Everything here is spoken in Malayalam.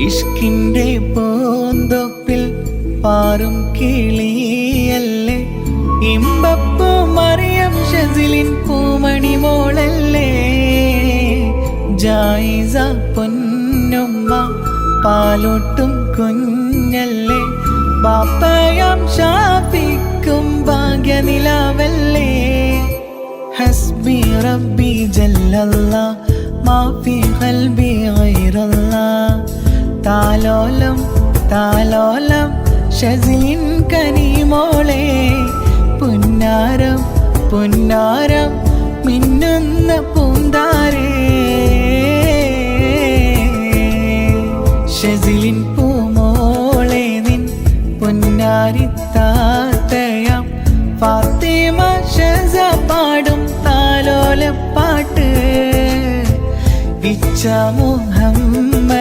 ഇഷ്കിൻ്റെ പൂന്തോപ്പിൽ പാറും കിളിയല്ലേ, ഇമ്പപ്പൂ മറിയം ഷസിലിൻ പൂമണി മോളല്ലേ. ജായിസ പൊന്നുമ്മ പാലൊട്ടും കുഞ്ഞല്ലേ, ബാപ്പയാം ഷാഫിക്കും ഭാഗ്യനിലാവല്ലേ. ഹസ്ബി റബ്ബി ജല്ലല്ലാ മാ ഫീ ഖൽബി ഗൈറല്ലാ. താലോലം താലോലം ഷസിലിൻ കനിമോളെ, പുന്നാരം പുന്നാരം മിന്നുന്ന പൂന്താരേ. ഷസിലിൻ പൂമോളെ നിൻ പുന്നാരിത്താത്തയാം ഫാത്തിമ ഷസ പാടും താലോലപ്പാട്ട്. ഇച്ഛാമോ